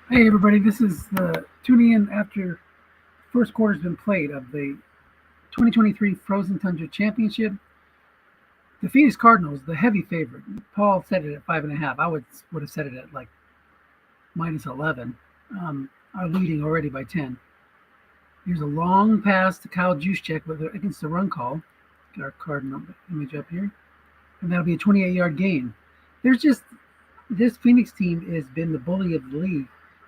Hey everybody, this is the tuning in after first quarter's been played of the 2023 Frozen Tundra Championship. The Phoenix Cardinals, the heavy favorite. Paul said it at 5.5. I would have said it at like -11. Are leading already by 10. Here's a long pass to Kyle Juszczyk against the run call. Get our card number image up here, and that'll be a 28-yard gain. There's just this Phoenix team has been the bully of the league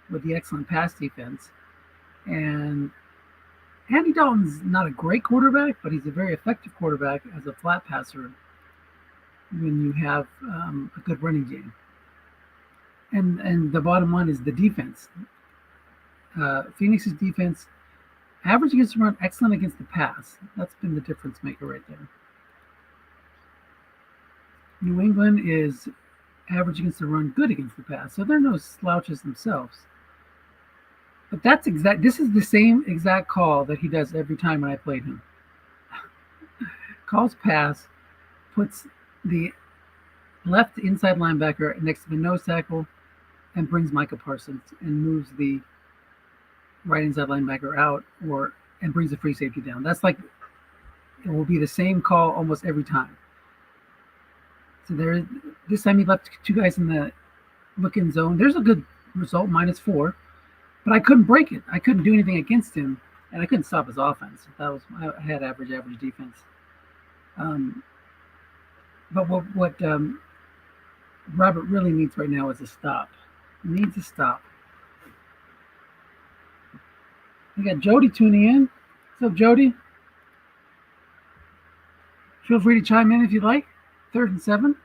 with the excellent pass defense. And Andy Dalton's not a great quarterback, but he's a very effective quarterback as a flat passer when you have a good running game. And the bottom line is the defense. Phoenix's defense, average against the run, excellent against the pass. That's been the difference maker right there. New England is average against the run, good against the pass. So they're no slouches themselves. But this is the same exact call that he does every time when I played him. Calls pass, puts the left inside linebacker next to the nose tackle, and brings Micah Parsons and moves the right inside linebacker out and brings the free safety down. That's like it will be the same call almost every time. So this time he left two guys in the look-in zone. There's a good result, -4. But I couldn't break it. I couldn't do anything against him, and I couldn't stop his offense. I had average defense. But what Robert really needs right now is a stop. He needs a stop. We got Jody tuning in. What's up, Jody? Feel free to chime in if you'd like. 3rd and 7.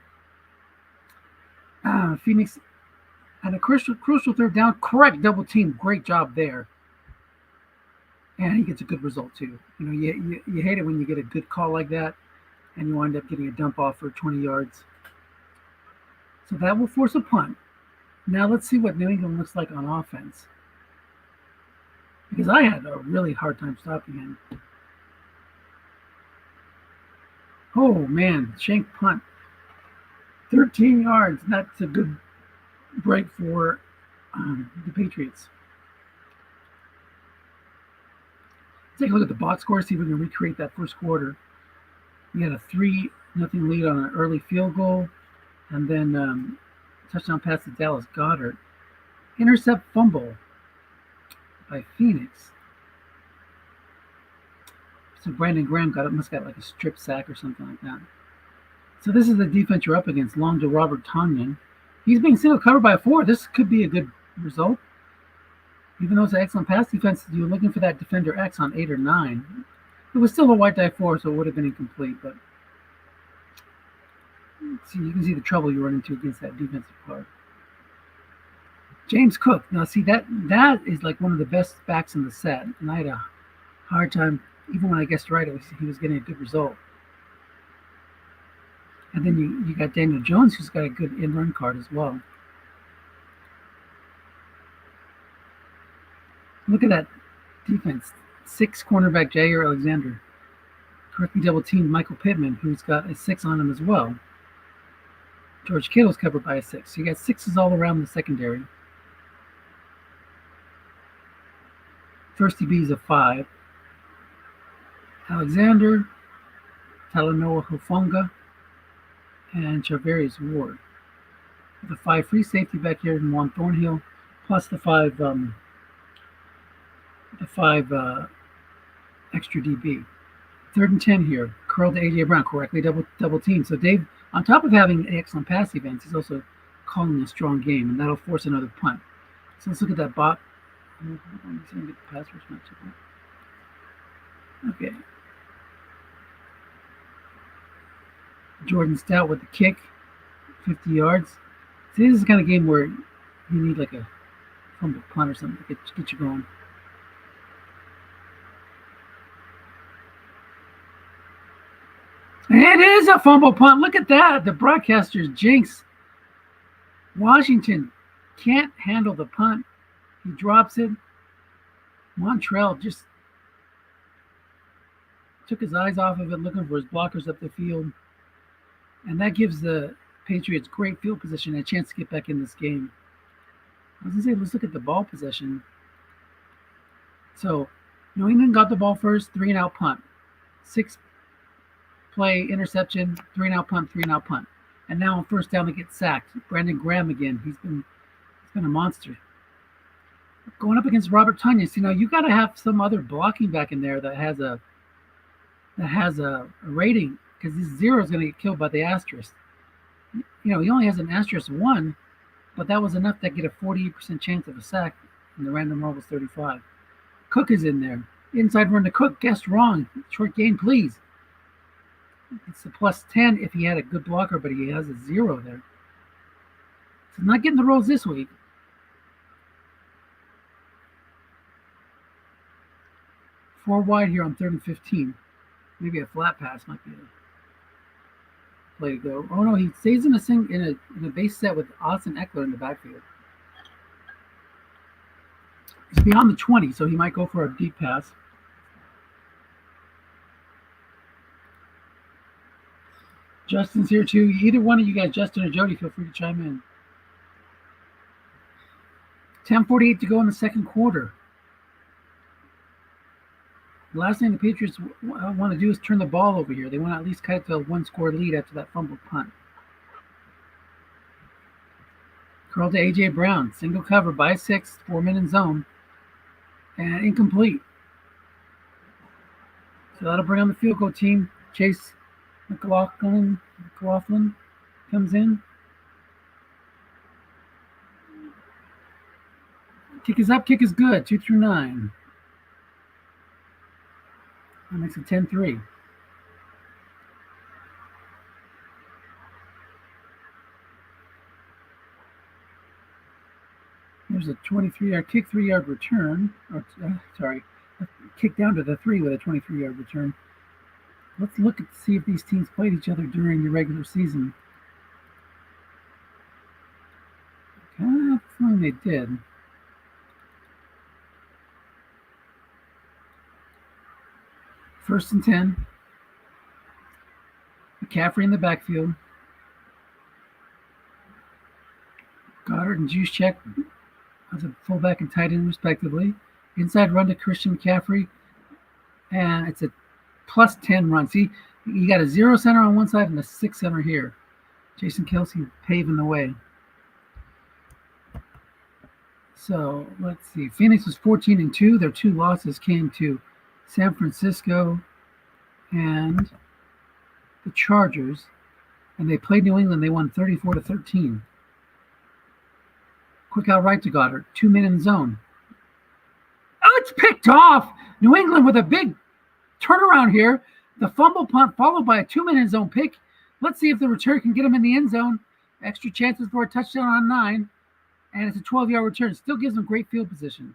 Phoenix and a crucial third down. Correct double team. Great job there. And he gets a good result too. You know, you hate it when you get a good call like that and you wind up getting a dump off for 20 yards. So that will force a punt. Now let's see what New England looks like on offense. Because I had a really hard time stopping him. Oh man, shank punt. 13 yards. That's a good break for the Patriots. Take a look at the box score, see if we can recreate that first quarter. We had a 3-0 lead on an early field goal, and then touchdown pass to Dallas Goedert. Intercept fumble by Phoenix. So Brandon Graham must got like a strip sack or something like that. So this is the defense you're up against, long to Robert Tonyan. He's being single covered by 4. This could be a good result. Even though it's an excellent pass defense, you're looking for that defender X on 8 or 9. It was still a white die 4, so it would have been incomplete. But see, you can see the trouble you run into against that defensive part. James Cook. Now, see, that is like one of the best backs in the set. And I had a hard time, even when I guessed right, he was getting a good result. And then you got Daniel Jones, who's got a good in-run card as well. Look at that defense. 6 cornerback Jair Alexander. Correctly double-teamed Michael Pittman, who's got a 6 on him as well. George Kittle's covered by a 6. So you got 6s all around the secondary. First DB is a 5. Alexander, Talanoa Hufanga, and Charvarius Ward. The 5 free safety back here in Juan Thornhill, plus the 5 extra DB. 3rd and 10 here. Curl to A.J. Brown, correctly double team. So Dave, on top of having excellent pass defense, he's also calling a strong game, and that'll force another punt. So let's look at that bot. Okay. Jordan Stout with the kick, 50 yards. See, this is the kind of game where you need like a fumble punt or something to get you going. And it is a fumble punt. Look at that. The broadcaster's jinx. Washington can't handle the punt. He drops it. Montrell just took his eyes off of it, looking for his blockers up the field. And that gives the Patriots great field position and a chance to get back in this game. I was going to say, let's look at the ball possession. So, New England got the ball first, 3-and-out punt. 6-play interception, 3-and-out punt, 3-and-out punt. And now on first down, they get sacked. Brandon Graham again. He's been a monster. Going up against Robert Tonyan, now you got to have some other blocking back in there that has a rating, because this 0 is going to get killed by the asterisk. He only has an asterisk 1, but that was enough to get a 48% chance of a sack, and the random roll was 35. Cook is in there. Inside run to Cook. Guessed wrong. Short gain, please. It's a +10 if he had a good blocker, but he has a 0 there. So not getting the rolls this week. Four wide here on 3rd and 15. Maybe a flat pass might be a play to go. Oh no, he stays in a base set with Austin Eckler in the backfield. He's beyond the 20, so he might go for a deep pass. Justin's here too. Either one of you guys, Justin or Jody, feel free to chime in. 10:48 to go in the second quarter. The last thing the Patriots want to do is turn the ball over here. They want to at least cut it to a one-score lead after that fumbled punt. Curl to A.J. Brown. Single cover by 6, 4-man in zone. And incomplete. So that'll bring on the field goal team. Chase McLaughlin comes in. Kick is up, kick is good. 2 through 9. That makes it 10-3. There's a 23-yard kick, 3-yard return. Kick down to the 3 with a 23-yard return. Let's look at see if these teams played each other during the regular season. Okay, I have a feeling they did. First and 10. McCaffrey in the backfield. Goddard and Juszczyk as a fullback and tight end, respectively. Inside run to Christian McCaffrey. And it's a +10 run. See, you got a 0 center on one side and a 6 center here. Jason Kelce paving the way. So let's see. Phoenix was 14-2. Their 2 losses came to San Francisco and the Chargers, and they played New England. They won 34-13. Quick out right to Goddard. 2 men in zone. Oh, it's picked off. New England with a big turnaround here. The fumble punt followed by a 2-man in zone pick. Let's see if the return can get him in the end zone. Extra chances for a touchdown on 9. And it's a 12-yard return. Still gives them great field position.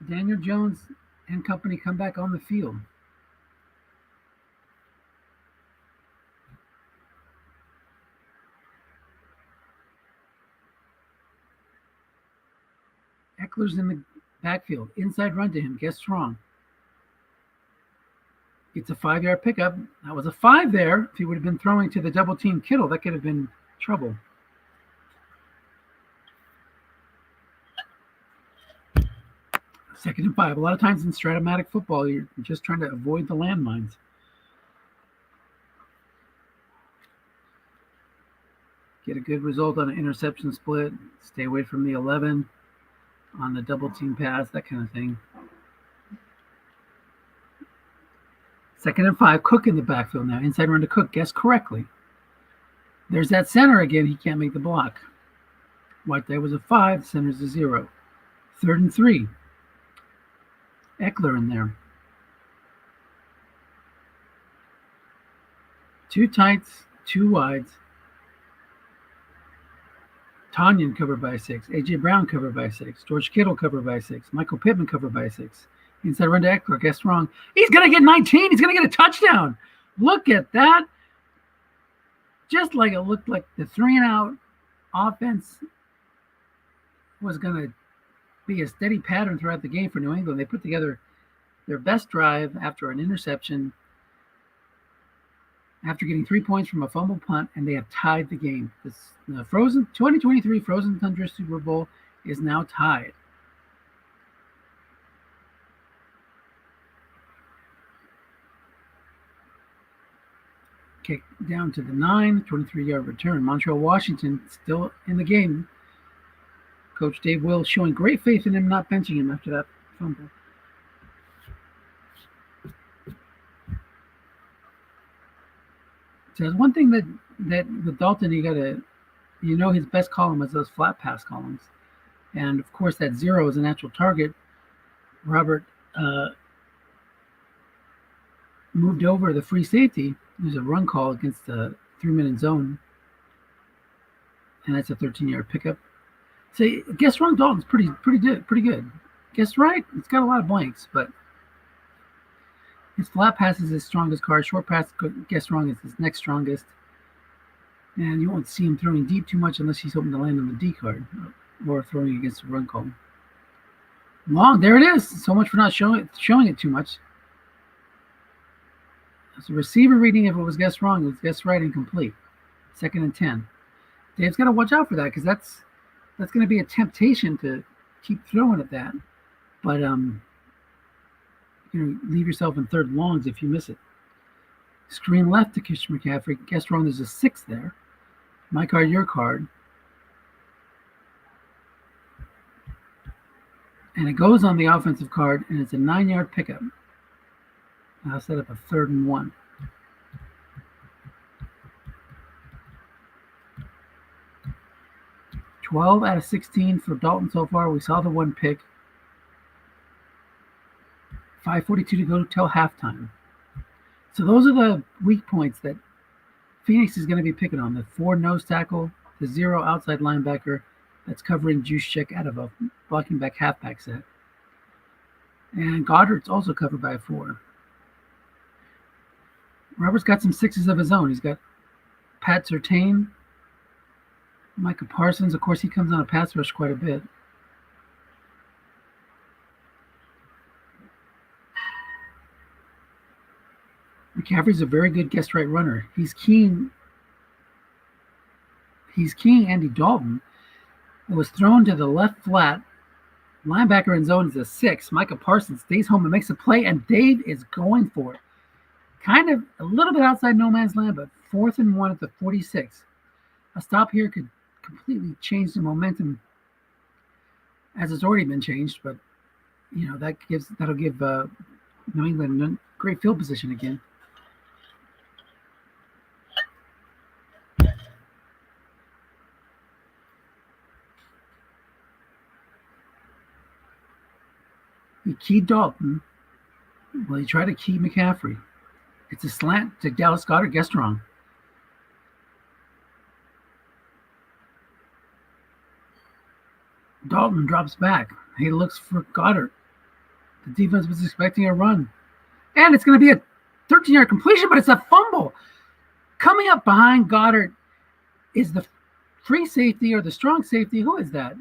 Daniel Jones and company come back on the field. Eckler's in the backfield. Inside run to him. Guessed wrong. It's a 5-yard pickup. That was a 5 there. If he would have been throwing to the double team Kittle, that could have been trouble. Second and 5. A lot of times in Stratomatic football, you're just trying to avoid the landmines. Get a good result on an interception split. Stay away from the 11 on the double team pass, that kind of thing. Second and 5. Cook in the backfield now. Inside run to Cook. Guessed correctly. There's that center again. He can't make the block. White there was a 5. Center's a 0. 3rd and 3. Eckler in there. 2 tights, 2 wides. Tonyan covered by 6. A.J. Brown covered by 6. George Kittle covered by 6. Michael Pittman covered by 6. Inside run to Eckler. Guessed wrong. He's going to get 19. He's going to get a touchdown. Look at that. Just like it looked like the 3-and-out offense was going to be a steady pattern throughout the game for New England. They put together their best drive after an interception. after getting 3 points from a fumble punt, and they have tied the game. This 2023 Frozen Tundra Super Bowl is now tied. Kick down to the 9, 23-yard return. Montreal, Washington still in the game. Coach Dave Will showing great faith in him, not benching him after that fumble. So there's one thing that with Dalton, his best column is those flat pass columns. And of course that 0 is a natural target. Robert moved over the free safety. There's a run call against the 3-minute zone. And that's a 13-yard pickup. So guess wrong Dalton's pretty good. Guess right, it's got a lot of blanks, but his flat pass is his strongest card. Short pass, guess wrong, is his next strongest. And you won't see him throwing deep too much unless he's hoping to land on the D card or throwing against the run call. Long, there it is. So much for not showing it too much. So receiver reading, if it was guess wrong, it was guess right and complete. 2nd and 10. Dave's got to watch out for that because that's going to be a temptation to keep throwing at that. But leave yourself in 3rd longs if you miss it. Screen left to Christian McCaffrey. Guess wrong, there's a 6 there. My card, your card. And it goes on the offensive card, and it's a 9-yard pickup. I'll set up a 3rd and 1. 12 out of 16 for Dalton so far. We saw the 1 pick. 5:42 to go till halftime. So those are the weak points that Phoenix is going to be picking on. The 4 nose tackle, the 0 outside linebacker that's covering Juice Check out of a blocking back halfback set. And Goddard's also covered by a 4. Robert's got some 6s of his own. He's got Pat Surtain, Micah Parsons. Of course, he comes on a pass rush quite a bit. McCaffrey's a very good guest right runner. He's keying Andy Dalton. It was thrown to the left flat. Linebacker in zone is a 6. Micah Parsons stays home and makes a play, and Dave is going for it. Kind of a little bit outside no man's land, but 4th and 1 at the 46. A stop here could completely change the momentum, as it's already been changed. But that'll give New England a great field position again. He keyed Dalton. Well, he tried to key McCaffrey. It's a slant to Dallas Goedert. Guessed wrong. Dalton drops back. He looks for Goedert. The defense was expecting a run. And it's going to be a 13-yard completion, but it's a fumble. Coming up behind Goedert is the free safety or the strong safety. Who is that?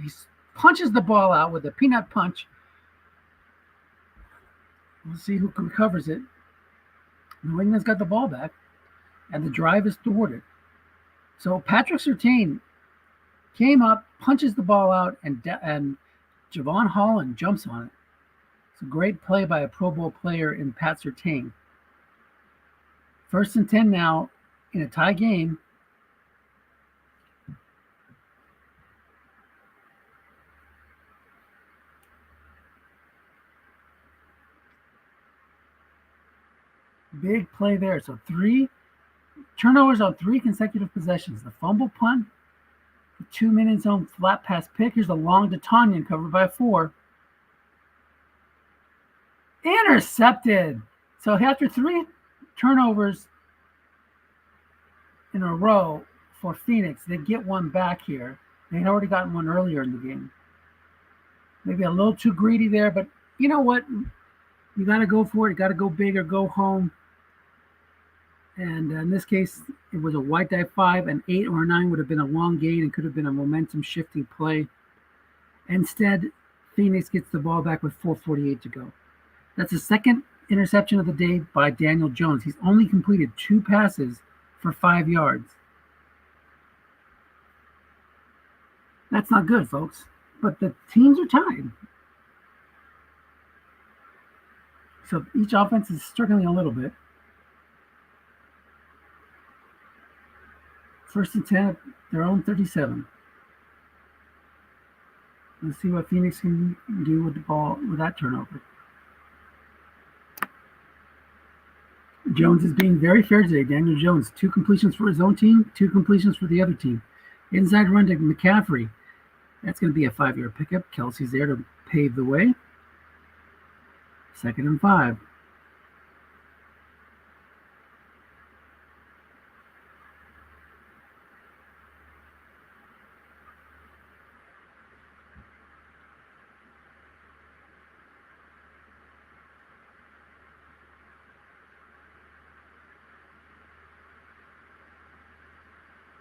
He punches the ball out with a peanut punch. We'll see who recovers it. New England's got the ball back, and the drive is thwarted. So Patrick Surtain came up, punches the ball out, and Javon Holland jumps on it. It's a great play by a Pro Bowl player in Pat Surtain. 1st and 10 now in a tie game. Big play there. So 3 turnovers on 3 consecutive possessions. The fumble punt, the 2-minute zone flat pass pick. Here's a long to Tanyan covered by 4. Intercepted. So after 3 turnovers in a row for Phoenix, they get one back here. They had already gotten one earlier in the game. Maybe a little too greedy there, but you know what? You got to go for it. You got to go big or go home. And in this case, it was a wide dive 5, and 8 or 9 would have been a long gain and could have been a momentum shifting play. Instead, Phoenix gets the ball back with 4:48 to go. That's the second interception of the day by Daniel Jones. He's only completed 2 passes for 5 yards. That's not good, folks. But the teams are tied. So each offense is struggling a little bit. 1st and 10 at their own 37. Let's see what Phoenix can do with the ball with that turnover. Jones is being very fair today. Daniel Jones, 2 completions for his own team, 2 completions for the other team. Inside run to McCaffrey. That's going to be a 5-yard pickup. Kelsey's there to pave the way. 2nd and 5.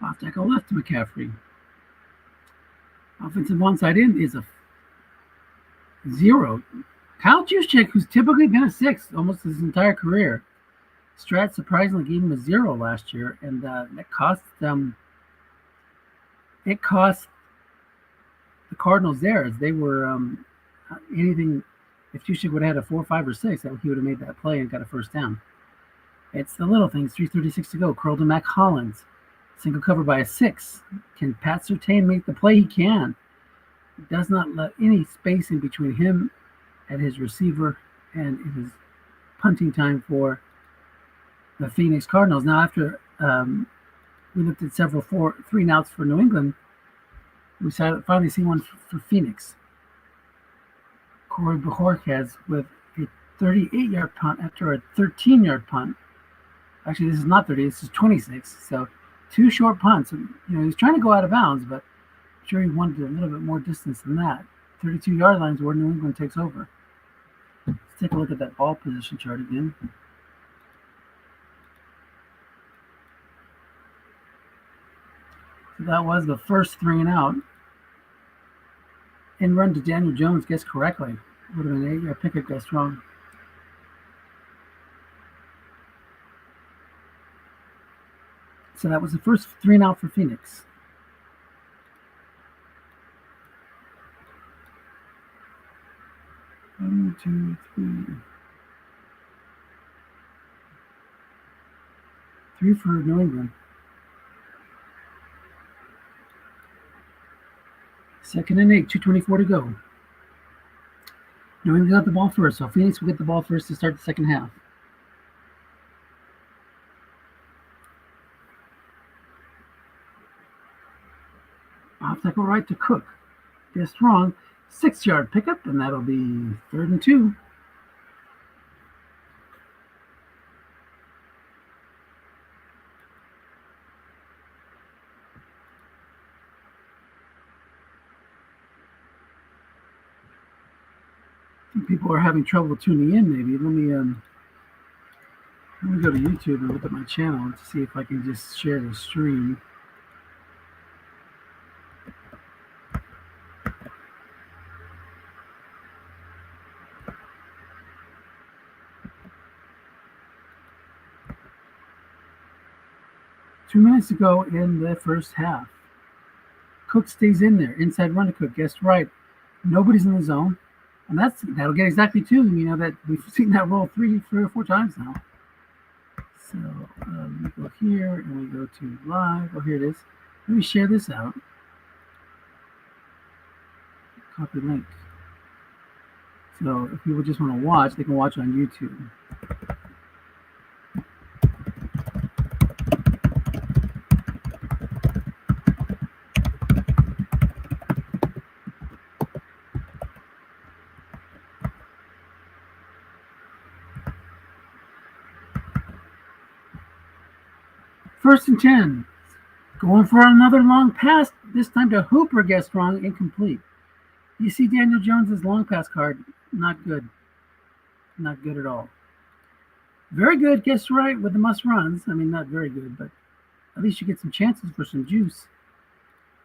Off tackle left to McCaffrey. Offensive onside in is a 0. Kyle Juszczyk, who's typically been a 6 almost his entire career, Strat surprisingly gave him a 0 last year, and that cost them. It cost the Cardinals theirs. They were anything. If Juszczyk would have had a 4, 5, or 6, he would have made that play and got a 1st down. It's the little things. 3:36 to go. Curl to Mac Hollins. Single cover by a 6. Can Pat Surtain make the play? He can. He does not let any space in between him and his receiver, and it is punting time for the Phoenix Cardinals. Now, after we looked at several 3-and-outs for New England, we finally see one for Phoenix. Corey Bojorquez with a 38-yard punt after a 13-yard punt. Actually, this is not 30. This is 26. So 2 short punts. He's trying to go out of bounds, but I'm sure he wanted a little bit more distance than that. 32-yard lines where New England takes over. Let's take a look at that ball position chart again. So that was the first 3-and-out. And run to Daniel Jones, guessed correctly. Would have been an 8-yard pickup, guessed wrong. So that was the first 3-and-out for Phoenix. One, 2, 3. 3 for New England. 2nd and 8, 2:24 to go. New England got the ball first, so Phoenix will get the ball first to start the second half. Off tackle right to Cook. Guessed wrong. 6-yard pickup, and that'll be 3rd and 2. People are having trouble tuning in. Maybe let me go to YouTube and look at my channel to see if I can just share the stream. Two minutes to go in the first half. Cook stays in there. Inside run to Cook. Guessed right. Nobody's in the zone. And that'll get exactly 2. That we've seen that roll 3 or 4 times now. So we go here and we go to live. Oh, here it is. Let me share this out. Copy link. So if people just want to watch, they can watch on YouTube. First and 10. Going for another long pass, this time to Hooper, guessed wrong, incomplete. You see Daniel Jones's long pass card, not good. Not good at all. Very good, guessed right with the must runs. I mean, not very good, but at least you get some chances for some juice.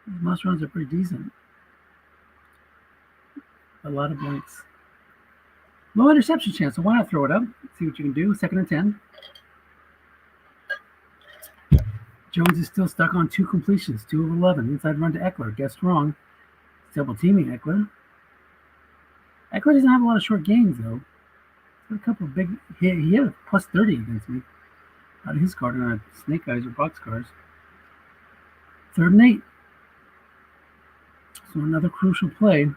These must runs are pretty decent. A lot of blanks. Low interception chance, so why not throw it up? See what you can do. 2nd and 10. Jones is still stuck on 2 completions, 2 of 11. Inside run to Eckler. Guessed wrong. Double teaming Eckler. Eckler doesn't have a lot of short games, though. He's got a couple of big. He had a plus 30 against me. Out of his card on snake eyes or box cars. 3rd and 8. So another crucial play.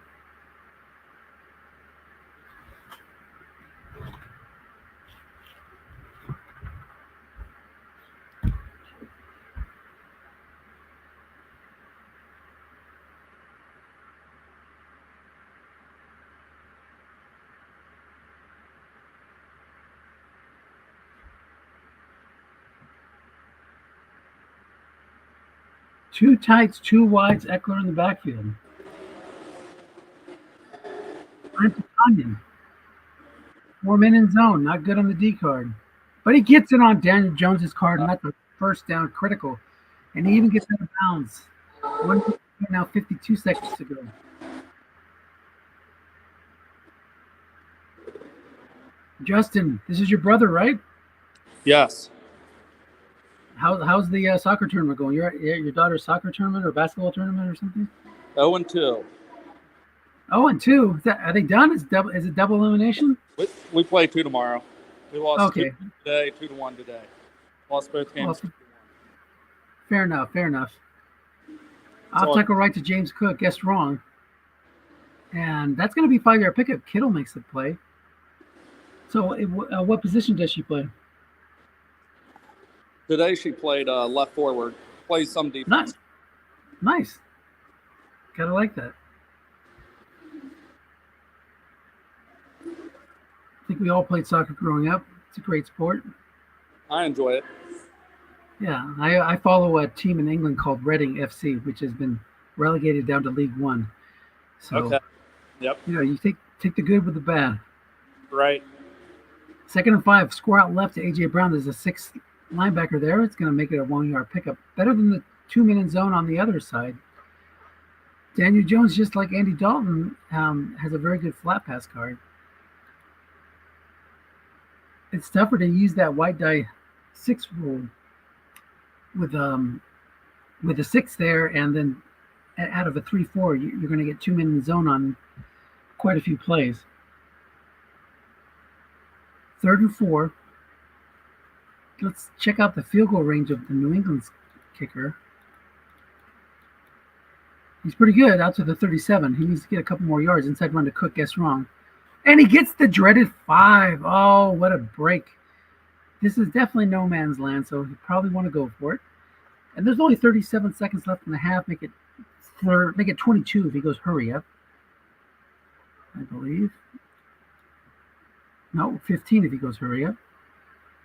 Two tights, 2 wides, Eckler in the backfield. Onion. 4 men in zone, not good on the D card. But he gets it on Daniel Jones's card, and that's a first down critical. And he even gets out of bounds. Now 52 seconds to go. Justin, this is your brother, right? Yes. How's the soccer tournament going? You're at your daughter's soccer tournament or basketball tournament or something? 0-2. 0-2. Are they done? Is it double elimination? We play 2 tomorrow. We lost 2 today, 2-1 today. Lost both games. Fair enough. Obstacle right to James Cook. Guessed wrong. And that's going to be 5-yard pickup. Kittle makes the play. So what position does she play? Today she played left forward. Plays some defense. Nice. Gotta like that. I think we all played soccer growing up. It's a great sport. I enjoy it. Yeah, I follow a team in England called Reading FC, which has been relegated down to League One. So, okay. Yep. You take the good with the bad. Right. 2nd and 5. Score out left to A.J. Brown. There's a 6th linebacker there. It's going to make it a 1-yard pickup. Better than the 2-minute zone on the other side. Daniel Jones, just like Andy Dalton, has a very good flat pass card. It's tougher to use that white die 6 rule with a 6 there, and then out of a 3-4, you're going to get 2-minute zone on quite a few plays. 3rd and 4. Let's check out the field goal range of the New England's kicker. He's pretty good out to the 37. He needs to get a couple more yards. Inside run to Cook, guess wrong. And he gets the dreaded 5. Oh, what a break. This is definitely no man's land, so he probably want to go for it. And there's only 37 seconds left in the half. Make it 22 if he goes hurry up, I believe. No, 15 if he goes hurry up.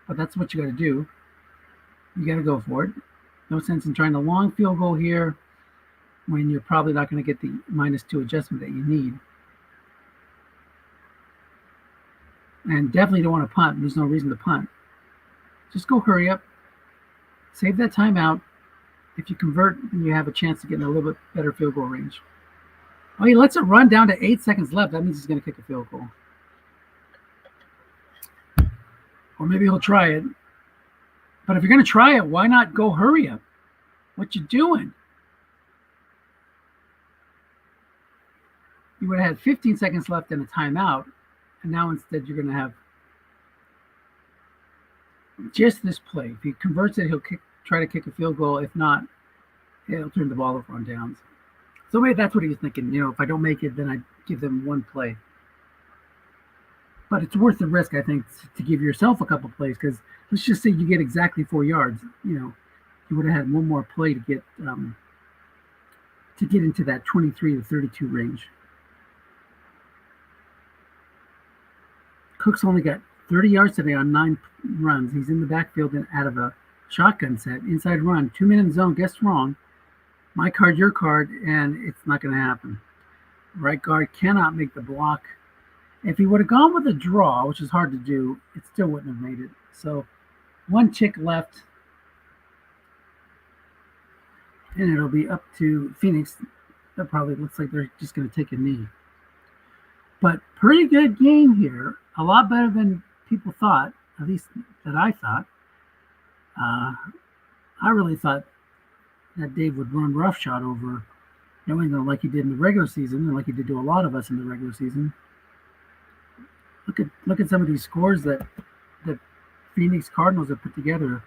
But that's what you got to do. You got to go for it. No sense in trying a long field goal here when you're probably not going to get the -2 adjustment that you need. And definitely don't want to punt. There's no reason to punt. Just go hurry up. Save that timeout. If you convert, then you have a chance to get in a little bit better field goal range. Oh, he lets it run down to 8 seconds left. That means he's going to kick a field goal. Or maybe he'll try it. But if you're going to try it, why not go hurry up? What you doing? You would have had 15 seconds left in a timeout, and now instead you're going to have just this play. If he converts it, he'll try to kick a field goal. If not, he'll turn the ball over on downs. So maybe that's what he was thinking. If I don't make it, then I give them one play. But it's worth the risk, I think, to give yourself a couple plays, because let's just say you get exactly 4 yards. You would have had one more play to get into that 23 to 32 range. Cook's only got 30 yards today on 9 runs. He's in the backfield and out of a shotgun set. Inside run, 2-minute zone, guessed wrong. My card, your card, and it's not going to happen. Right guard cannot make the block. If he would have gone with a draw, which is hard to do, it still wouldn't have made it. So 1 tick left. And it'll be up to Phoenix. That probably looks like they're just going to take a knee. But pretty good game here. a lot better than people thought, at least that I thought. Uh, I really thought that Dave would run roughshod over New England like he did in the regular season, and like he did to a lot of us in the regular season. Look at some of these scores that the Phoenix Cardinals have put together.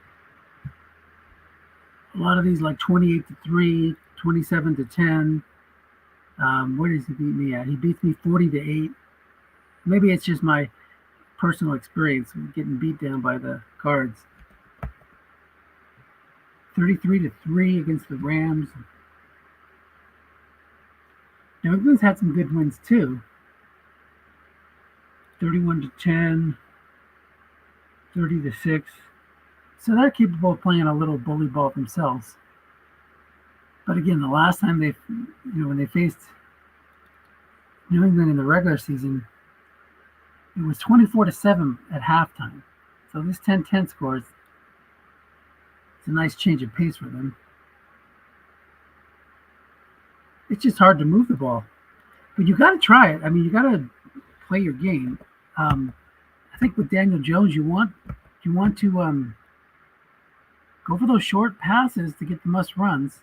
A lot of these like 28-3, 27-10. Where does he beat me at? He beats me 40-8. Maybe it's just my personal experience getting beat down by the Cards. 33-3 against the Rams. New England's had some good wins too. 31-10, 30-6. So they're capable of playing a little bully ball themselves. But again, the last time when they faced New England in the regular season, it was 24-7 at halftime. So this 10-10 score is a nice change of pace for them. It's just hard to move the ball, but you got to try it. I mean, you got to play your game. I think with Daniel Jones, you want to go for those short passes to get the must runs.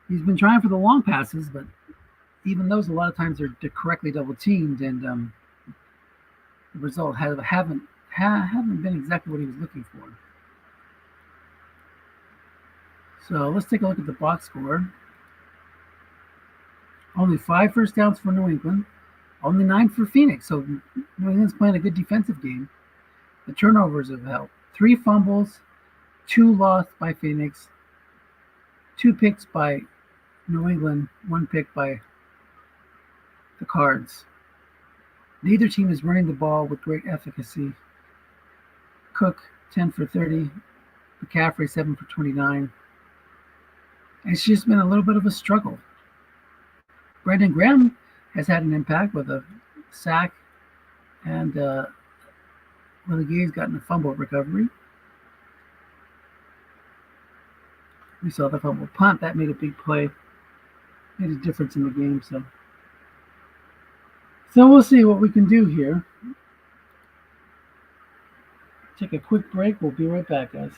He's been trying for the long passes, but even those a lot of times are correctly double teamed, and the result haven't been exactly what he was looking for. So let's take a look at the box score. Only 5 first downs for New England, only 9 for Phoenix. So New England's playing a good defensive game. The turnovers have helped. 3 fumbles, 2 lost by Phoenix, 2 picks by New England, 1 pick by the Cards. Neither team is running the ball with great efficacy. Cook, 10 for 30. McCaffrey, 7 for 29. And it's just been a little bit of a struggle. Brandon Graham has had an impact with a sack, and Willie Gay's gotten a fumble recovery. We saw the fumble punt. That made a big play. Made a difference in the game. So we'll see what we can do here. Take a quick break. We'll be right back, guys.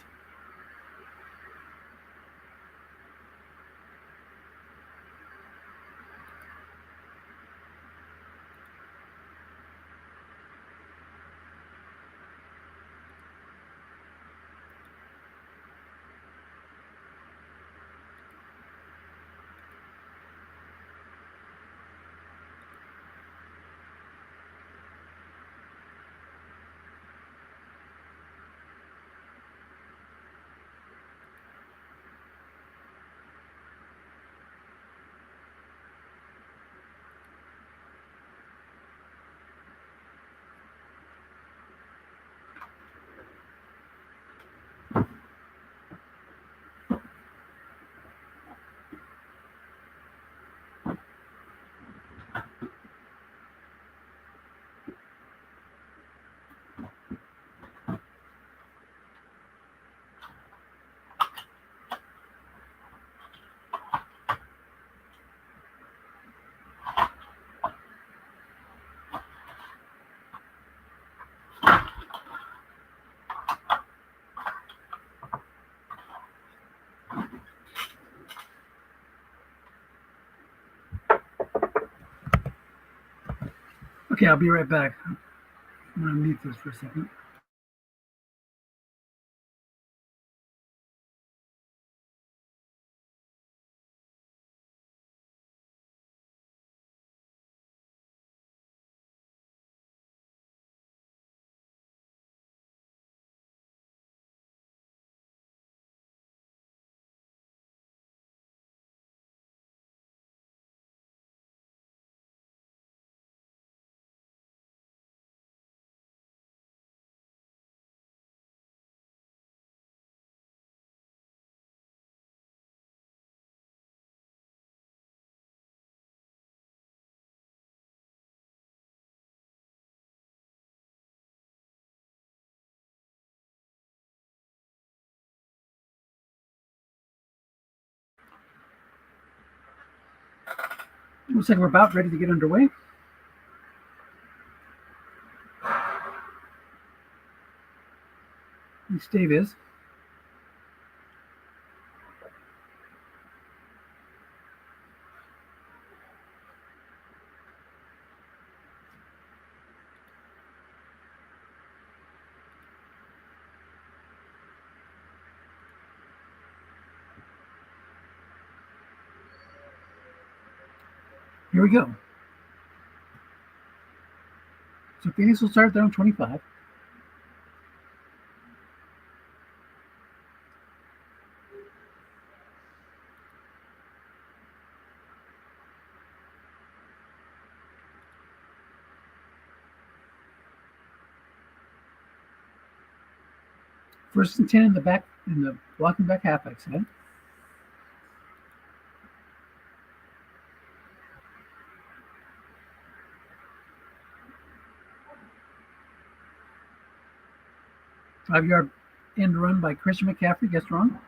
Okay, I'll be right back. I'm going to mute this for a second. Looks like we're about ready to get underway. Thanks, Dave is. Here we go. So Phoenix will start their own 25. First and 10 in the blocking back halfback side. Five-yard end run by Christian McCaffrey. Guessed wrong.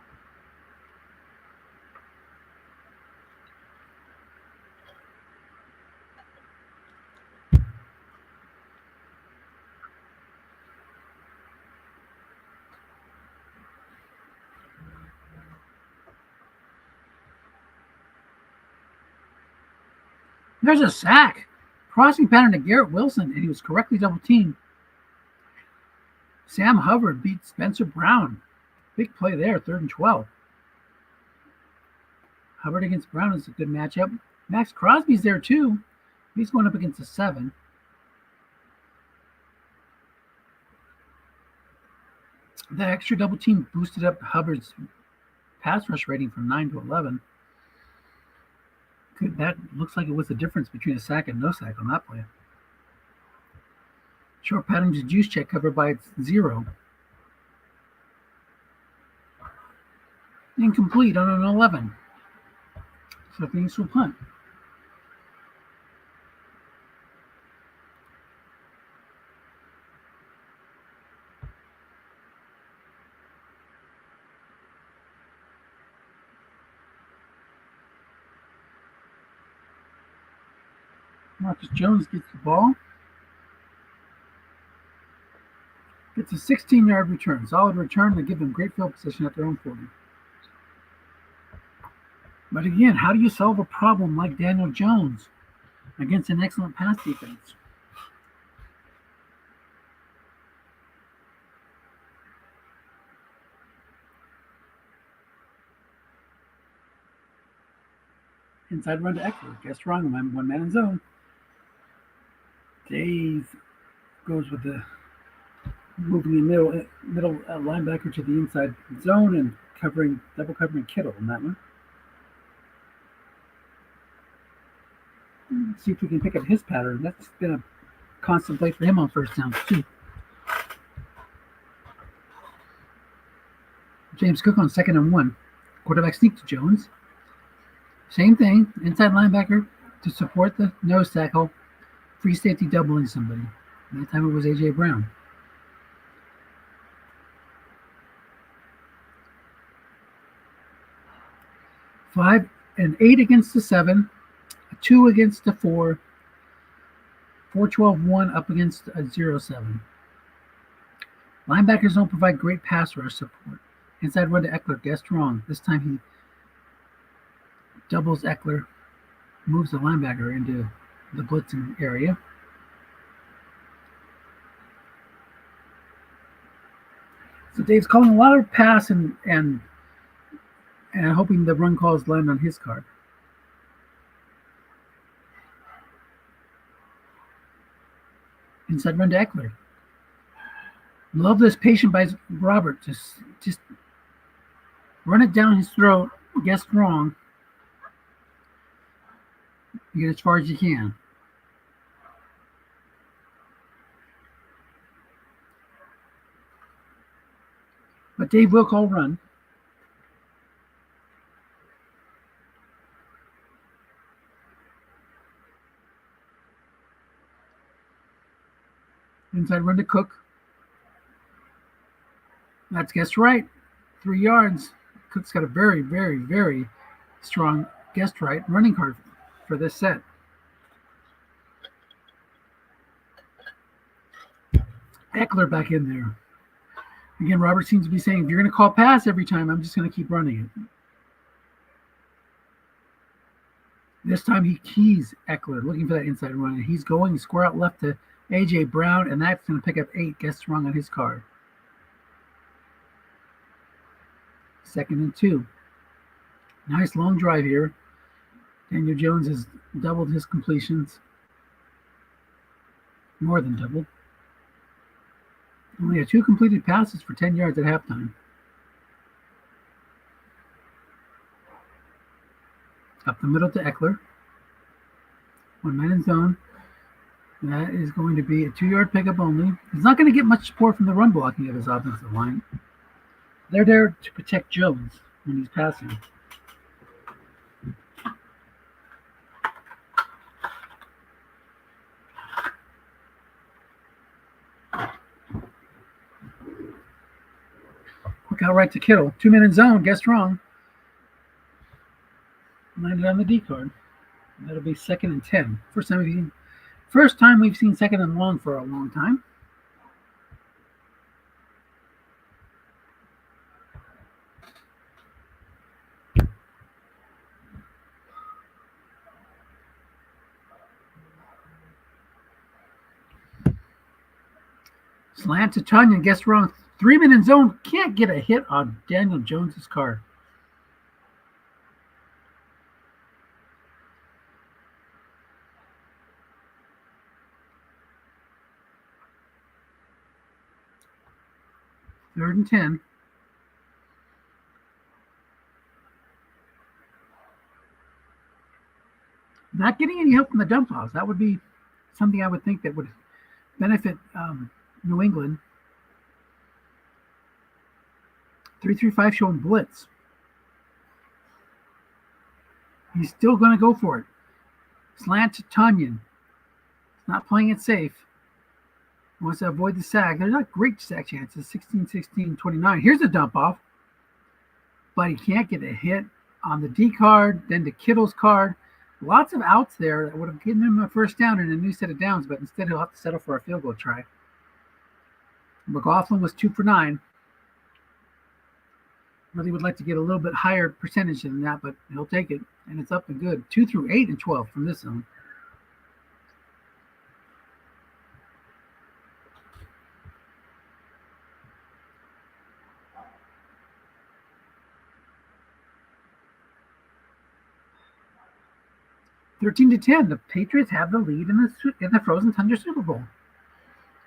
There's a sack. Crossing pattern to Garrett Wilson, and he was correctly double-teamed. Sam Hubbard beat Spencer Brown. Big play there, 3rd and 12. Hubbard against Brown is a good matchup. Max Crosby's there too. He's going up against a 7. The extra double team boosted up Hubbard's pass rush rating from 9 to 11. That looks like it was the difference between a sack and no sack on that play. Short pattern to juice check covered by 0. Incomplete on an 11. So Phoenix will punt. Marcus Jones gets the ball. It's a 16-yard return. Solid return to give them great field position at their own 40. But again, how do you solve a problem like Daniel Jones against an excellent pass defense? Inside run to Eckler. Guessed wrong. One man in zone. Dave goes with the moving the middle linebacker to the inside zone and double covering Kittle on that one. Let's see if we can pick up his pattern. That's been a constant play for him on first down too. James Cook on 2nd and 1. Quarterback sneak to Jones. Same thing. Inside linebacker to support the nose tackle. Free safety doubling somebody. That time it was A.J. Brown. Five and 8 against the 7. 2 against the 4. 4-12-1 up against a 0-7. Linebackers don't provide great pass rush support. Inside run to Eckler. Guessed wrong. This time he doubles Eckler. Moves the linebacker into the blitzing area. So Dave's calling a lot of pass and hoping the run calls land on his card. Inside run to Eckler. Love this patient by Robert. Just run it down his throat. Guessed wrong. You get as far as you can. But Dave will call run. Inside run to Cook. That's guessed right. 3 yards. Cook's got a very, very, very strong guessed right running card for this set. Eckler back in there. Again, Robert seems to be saying, if you're going to call pass every time, I'm just going to keep running it. This time he keys Eckler, looking for that inside run, and he's going square out left to A.J. Brown, and that's going to pick up 8. Guess wrong on his card. 2nd and 2. Nice long drive here. Daniel Jones has doubled his completions. More than doubled. Only had 2 completed passes for 10 yards at halftime. Up the middle to Eckler. 1 man in zone. That is going to be a 2-yard pickup only. He's not going to get much support from the run blocking of his offensive line. They're there to protect Jones when he's passing. Quick out right to Kittle. 2 men in zone. Guessed wrong. Landed on the D card. That'll be 2nd and 10. First time we've seen 2nd and long for a long time. Slant to Tunyon. Guessed wrong. 3 men in zone. Can't get a hit on Daniel Jones's card. Third and 10. Not getting any help from the dump offs. That would be something I would think that would benefit New England. 3-3-5 showing blitz. He's still going to go for it. Slant to Tunyon. Not playing it safe. Wants to avoid the sack. They're not great sack chances. 16, 29. Here's a dump off. But he can't get a hit on the D card, then to Kittle's card. Lots of outs there that would have given him a first down and a new set of downs, but instead he'll have to settle for a field goal try. McLaughlin was 2 for 9. Really would like to get a little bit higher percentage than that, but he'll take it, and it's up and good. 2 through 8 and 12 from this zone. (13-10). The Patriots have the lead in the Frozen Tundra Super Bowl.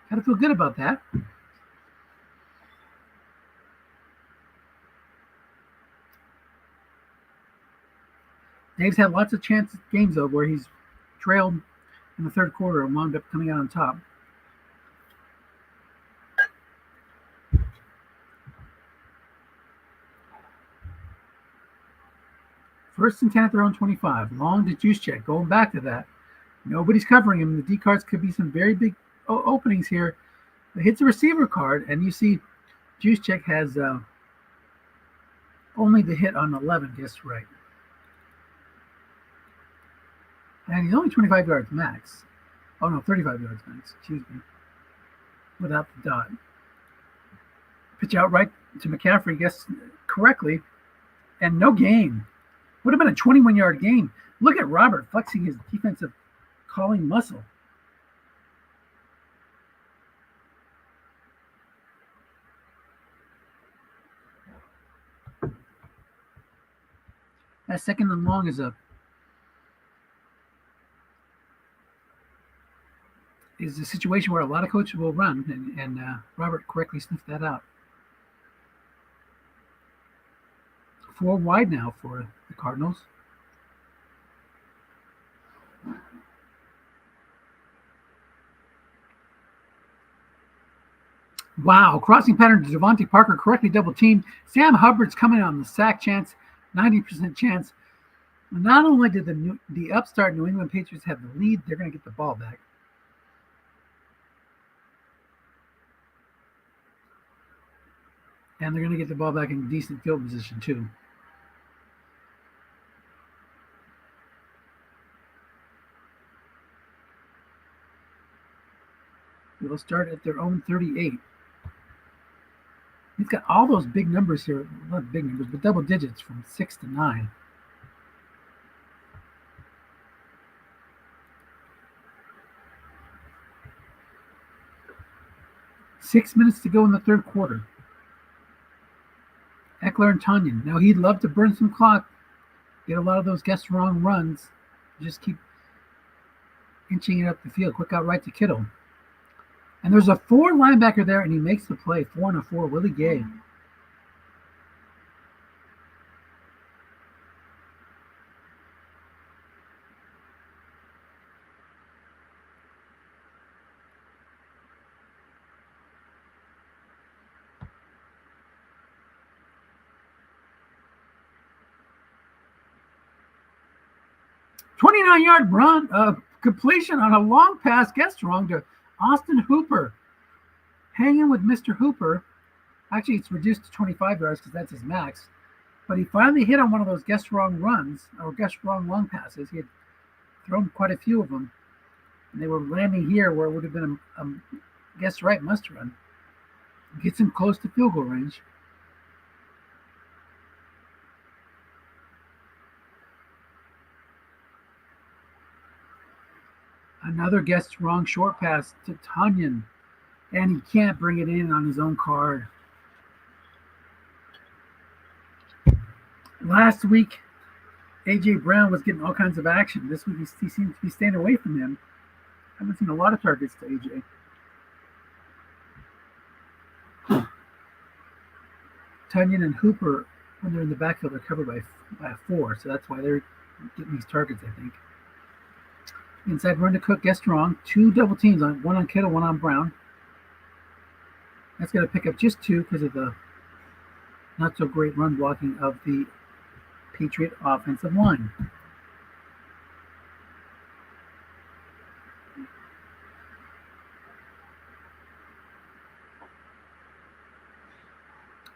Got to feel good about that. Dave's had lots of games though where he's trailed in the third quarter and wound up coming out on top. First and 10 at their own 25. Long to Juszczyk. Going back to that. Nobody's covering him. The D cards could be some very big openings here. It hits a receiver card, and you see Juszczyk has only the hit on 11. Guess right. And he's only 25 yards max. Oh, no, 35 yards max. Excuse me. Without the dot. Pitch out right to McCaffrey. Guess correctly. And no gain. Would have been a 21-yard gain. Look at Robert flexing his defensive calling muscle. That 2nd and long is a situation where a lot of coaches will run, and Robert correctly sniffed that out. 4 wide now for the Cardinals. Wow, crossing pattern to Devontae Parker, correctly double teamed. Sam Hubbard's coming on the sack chance, 90% chance. Not only did the upstart New England Patriots have the lead, they're going to get the ball back. And they're going to get the ball back in decent field position, too. They'll start at their own 38. He's got all those big numbers here. Not big numbers, but double digits from 6 to 9. Six minutes to go in the third quarter. Eckler and Tanyan. Now he'd love to burn some clock, get a lot of those guess wrong runs, just keep inching it up the field. Quick out right to Kittle. And there's a 4 linebacker there, and he makes the play. 4 and a 4, Willie Gay. "29-yard run, completion on a long pass, guess wrong, to Austin Hooper. Hanging with Mr. Hooper. Actually, it's reduced to 25 yards because that's his max. But he finally hit on one of those guess wrong runs, or guess wrong long passes. He had thrown quite a few of them, and they were landing here where it would have been a guess right must run. Gets him close to field goal range. Another guess wrong short pass to Tanyan, and he can't bring it in on his own card. Last week, A.J. Brown was getting all kinds of action. This week, he seems to be staying away from him. I haven't seen a lot of targets to A.J. Tanyan and Hooper, when they're in the backfield, are covered by a 4, so that's why they're getting these targets, I think. Inside run to Cook, guessed wrong. 2 double teams, one on Kittle, one on Brown. That's going to pick up just 2 because of the not so great run blocking of the Patriot offensive line.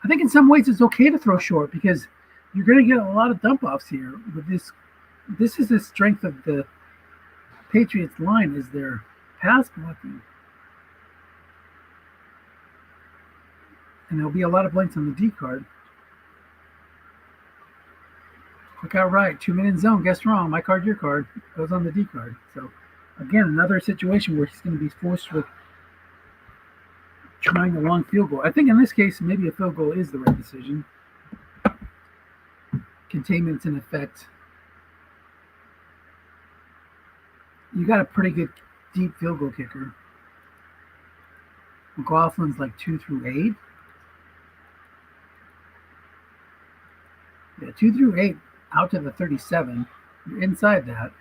I think in some ways it's okay to throw short because you're going to get a lot of dump offs here. With this is the strength of the Patriots line, is their pass blocking. And there'll be a lot of blanks on the D card. Quick out right, 2-minute zone, guess wrong. My card, your card, goes on the D card. So again, another situation where he's going to be forced with trying a long field goal. I think in this case, maybe a field goal is the right decision. Containment's in effect. You got a pretty good deep field goal kicker. McLaughlin's like 2 through 8. Yeah, 2 through 8 out to the 37. You're inside that.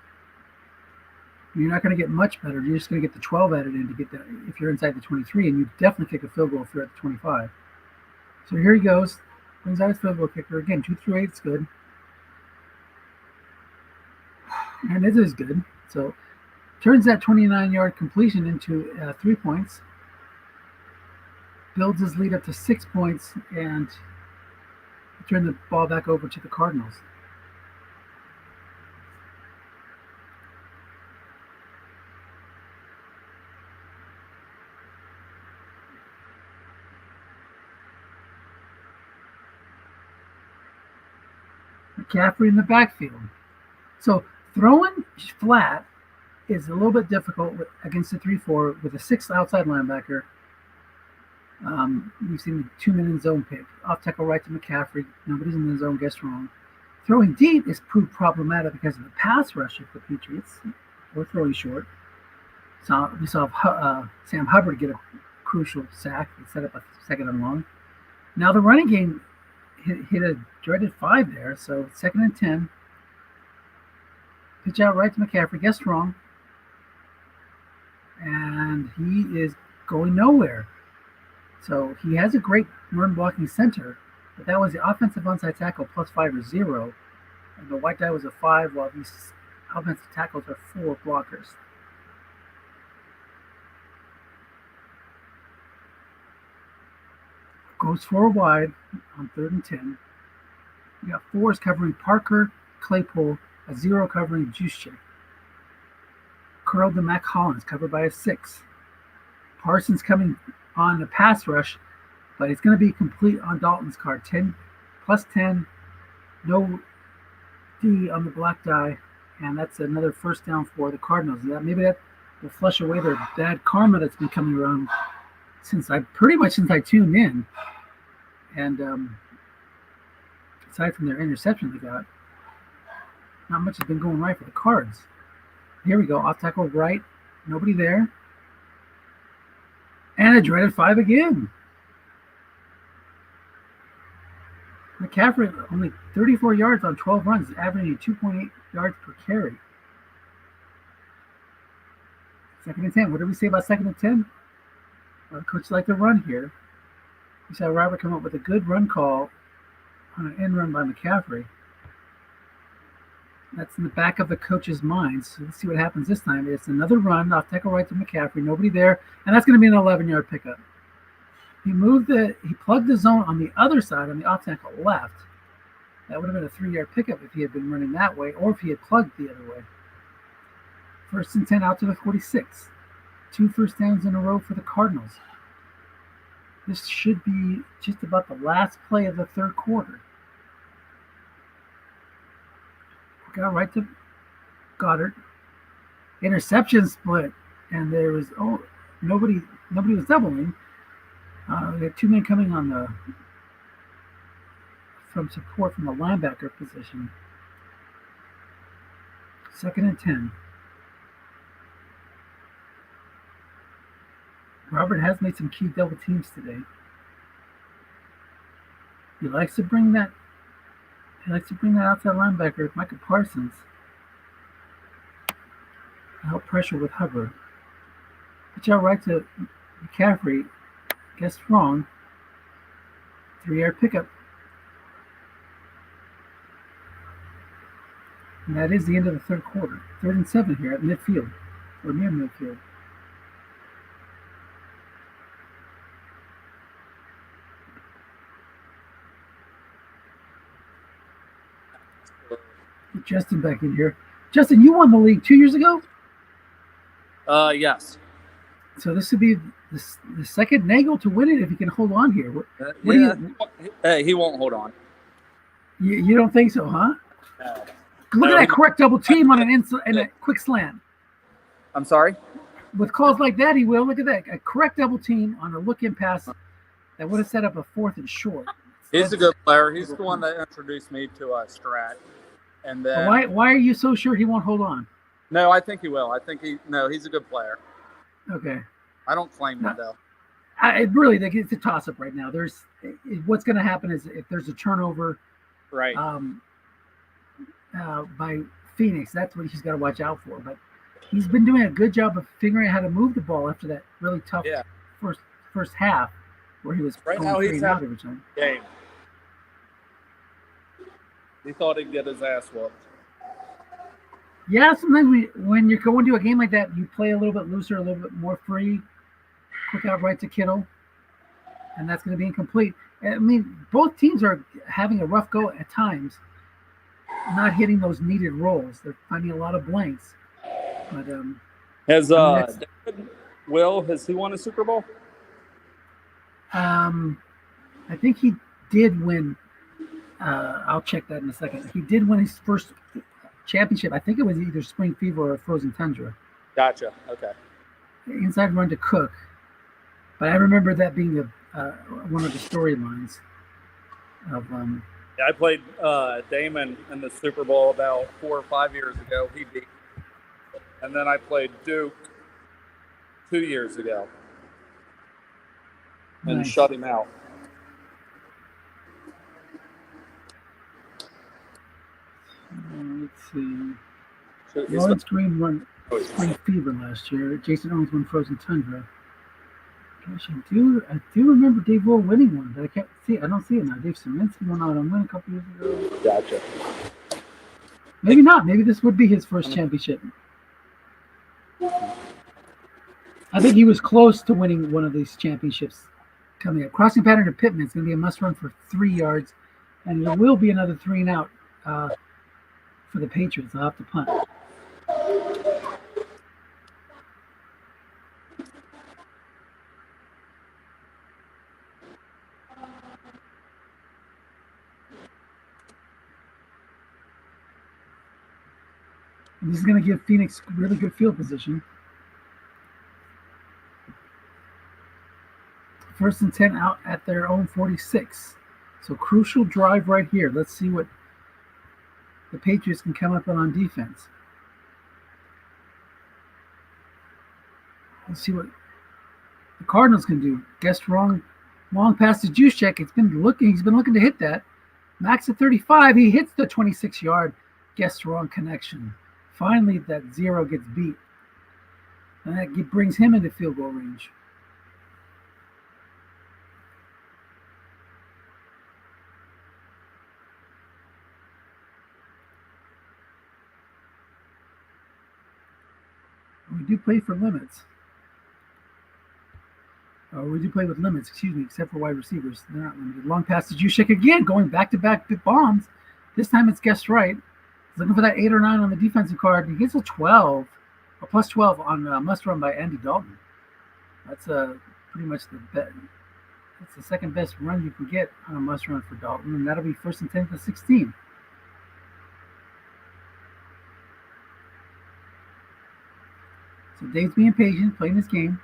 You're not going to get much better. You're just going to get the 12 added in to get that if you're inside the 23, and you definitely kick a field goal if you're at the 25. So here he goes. Brings out his field goal kicker. Again, 2 through 8 is good. And it is good. So turns that 29-yard completion into 3 points. Builds his lead up to 6 points, and turn the ball back over to the Cardinals. McCaffrey in the backfield. So throwing flat is a little bit difficult against the 3-4 with a 6th outside linebacker. We've seen the 2-minute zone pick. Off tackle right to McCaffrey. Nobody's in the zone, guess wrong. Throwing deep is proved problematic because of the pass rush of the Patriots. Or throwing short. So we saw Sam Hubbard get a crucial sack and set up a 2nd and long. Now the running game hit a dreaded 5 there, so 2nd and 10. Pitch out right to McCaffrey, guessed wrong. And he is going nowhere. So he has a great run blocking center, but that was the offensive onside tackle plus 5 or 0. And the white die was a 5, while these offensive tackles are 4 blockers. Goes 4 wide on 3rd and 10. You got 4s covering Parker, Claypool, a 0 covering Juszczyk. Curled to Mac Hollins, covered by a 6. Parsons coming on the pass rush, But it's going to be complete on Dalton's card. 10 plus 10, no D on the black die, and that's another first down for the Cardinals. Maybe that will flush away their bad karma that's been coming around since I tuned in. And aside from their interception they got, not much has been going right for the Cards. Here we go. Off tackle right. Nobody there. And a dreaded 5 again. McCaffrey only 34 yards on 12 runs, averaging 2.8 yards per carry. 2nd and 10. What did we say about 2nd and 10? Well, the coach liked to run here. We saw Robert come up with a good run call on an end run by McCaffrey. That's in the back of the coach's mind. So let's see what happens this time. It's another run off tackle right to McCaffrey. Nobody there. And that's going to be an 11-yard pickup. He plugged the zone on the other side, on the off tackle left. That would have been a 3-yard pickup if he had been running that way, or if he had plugged the other way. 1st and 10 out to the 46. 2 first downs in a row for the Cardinals. This should be just about the last play of the 3rd quarter. Got right to Goddard. Interception split, and there was nobody was doubling. We had 2 men coming on from support from the linebacker position. 2nd and 10. Robert has made some key double teams today. He likes to bring that outside linebacker, Micah Parsons, to help pressure with Hubbard. Pitch out right to McCaffrey. Guessed wrong. 3-yard pickup. And that is the end of the 3rd quarter. 3rd and 7 here at midfield, or near midfield. Get Justin back in here. Justin, you won the league 2 years ago? Yes. So this would be the second Nagel to win it if he can hold on here. He won't hold on. You don't think so, huh? No. Look at that correct double team on a quick slant. I'm sorry? With calls like that, he will. Look at that. A correct double team on a look-in pass that would have set up a 4th and short. He's a good player. He's the one that introduced me to Strat. And then, why are you so sure he won't hold on? No, I think he will. He's a good player. Okay. I don't claim him, though. It's a toss-up right now. What's going to happen is if there's a turnover right. By Phoenix, that's what he's got to watch out for. But he's been doing a good job of figuring out how to move the ball after that really tough first half where he was right now he's out every time. Game. He thought he'd get his ass whooped. Yeah, sometimes when you're going to a game like that, you play a little bit looser, a little bit more free. Quick out right to Kittle, and that's going to be incomplete. I mean, both teams are having a rough go at times, not hitting those needed rolls. They're finding a lot of blanks. But has he won a Super Bowl? I think he did win. I'll check that in a second. He did win his first championship. I think it was either Spring Fever or Frozen Tundra. Gotcha. Okay. Inside run to Cook. But I remember that being one of the storylines. I played Damon in the Super Bowl about 4 or 5 years ago. He beat. And then I played Duke 2 years ago and shut him out. Let's see. Lawrence Green won Spring Fever last year. Jason Owens won Frozen Tundra. Gosh, I do remember Dave Will winning one, but I can't see it. I don't see it now. Dave Szymanski won out on one a couple years ago. Gotcha. Maybe not. Maybe this would be his first championship. I think he was close to winning one of these championships coming up. Crossing pattern to Pittman is going to be a must run for 3 yards, and there will be another 3 and out for the Patriots. They'll have to punt. And this is going to give Phoenix really good field position. 1st and 10 out at their own 46. So crucial drive right here. Let's see what the Patriots can come up with on defense. Let's see what the Cardinals can do. Guessed wrong. Long pass to Juszczyk. He's been looking to hit that. Max at 35. He hits the 26-yard. Guessed wrong connection. Finally, that zero gets beat. And that brings him into field goal range. We do play for limits. We do play with limits, except for wide receivers. They're not limited. Long pass to Juszczyk again, going back-to-back bombs. This time it's guessed right. He's looking for that 8 or 9 on the defensive card. He gets a 12, a plus 12 on must run by Andy Dalton. That's pretty much that's the second best run you can get on a must run for Dalton, and that'll be 1st and 10 to 16. So Dave's being patient, playing this game.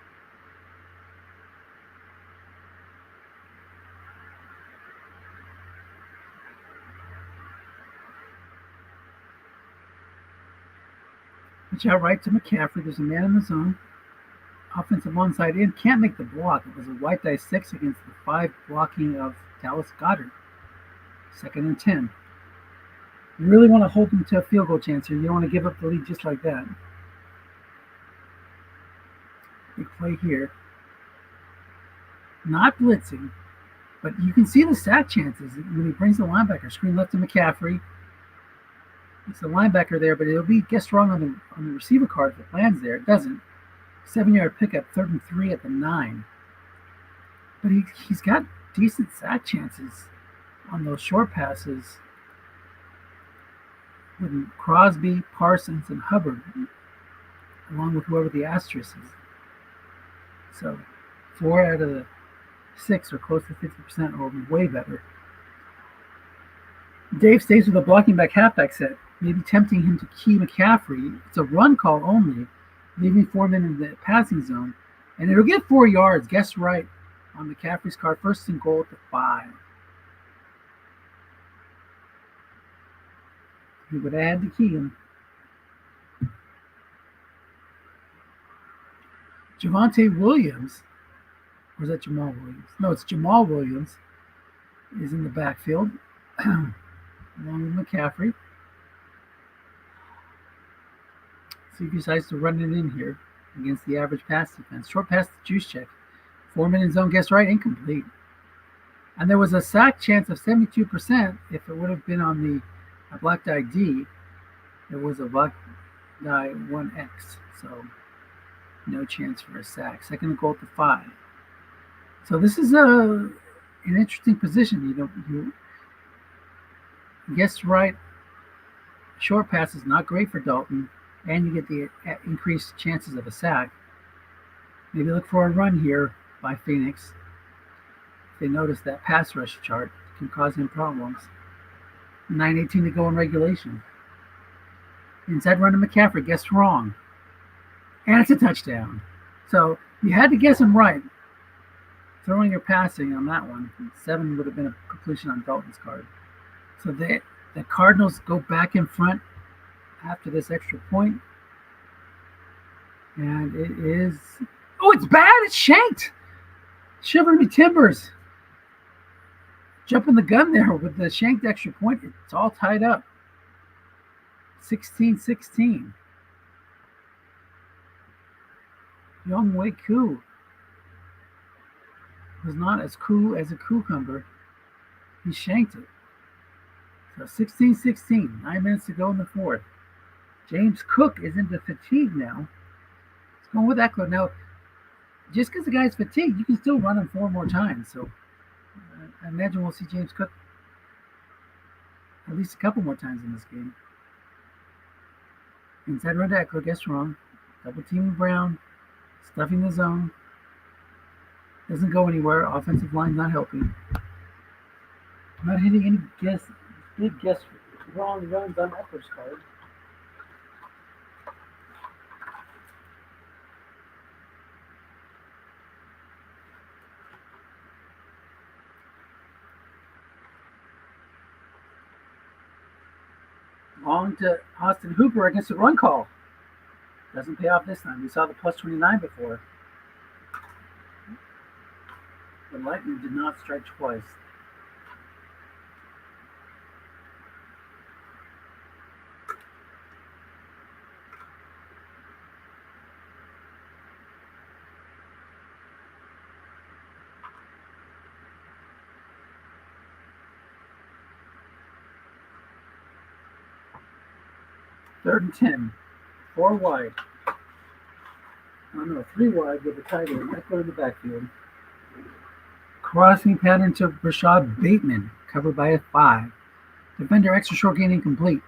Pitch out right to McCaffrey. There's a man in the zone. Offensive onside in. Can't make the block. It was a white die 6 against the 5 blocking of Dallas Goedert. 2nd and 10. You really want to hold them to a field goal chance here. You don't want to give up the lead just like that. Big play here. Not blitzing, but you can see the sack chances when he brings the linebacker. Screen left to McCaffrey. It's the linebacker there, but it'll be guessed wrong on the receiver card if it lands there. It doesn't. 7-yard pickup, 3rd and 3 at the 9. But he's got decent sack chances on those short passes with Crosby, Parsons, and Hubbard, along with whoever the asterisk is. So 4 out of the 6 are close to 50% or way better. Dave stays with a blocking back halfback set, maybe tempting him to key McCaffrey. It's a run call only, leaving Foreman in the passing zone. And it'll get 4 yards. Guess right on McCaffrey's card. 1st and goal at the 5. He would add to key him. Javonte Williams, or is that Jamal Williams? No, it's Jamal Williams, is in the backfield, along with McCaffrey. So he decides to run it in here against the average pass defense. Short pass to Juszczyk. Foreman in zone, guess right, incomplete. And there was a sack chance of 72% if it would have been on the black die D. It was a black die 1X, so no chance for a sack. 2nd and goal to 5. So this is an interesting position. You guessed right. Short pass is not great for Dalton, and you get the increased chances of a sack. Maybe look for a run here by Phoenix. If they notice that pass rush chart can cause him problems. 9:18 to go in regulation. Inside run to McCaffrey, guessed wrong. And it's a touchdown. So you had to guess him right. Throwing or passing on that one. 7 would have been a completion on Dalton's card. So the Cardinals go back in front after this extra point. And it is... Oh, it's bad. It's shanked. Shivering me timbers. Jumping the gun there with the shanked extra point. It's all tied up. 16-16. Younghoe Koo was not as cool as a cucumber. He shanked it. So 16-16. 9 minutes to go in the 4th. James Cook is into fatigue now. He's going with Eckler. Now, just because the guy's fatigued, you can still run him 4 more times. So I imagine we'll see James Cook at least a couple more times in this game. Inside run to Eckler, guess wrong. Double teaming Brown. Stuffing the zone. Doesn't go anywhere. Offensive line not helping. Not hitting any big guess wrong runs on Eckler's card. Long to Austin Hooper against the run call. Doesn't pay off this time. We saw the plus 29 before. The Lightning did not strike twice. Third and 10. 4 wide. Oh no, 3 wide with the tight end. Might go to the backfield. Crossing pattern to Rashad Bateman. Covered by a 5. Defender extra short gain incomplete.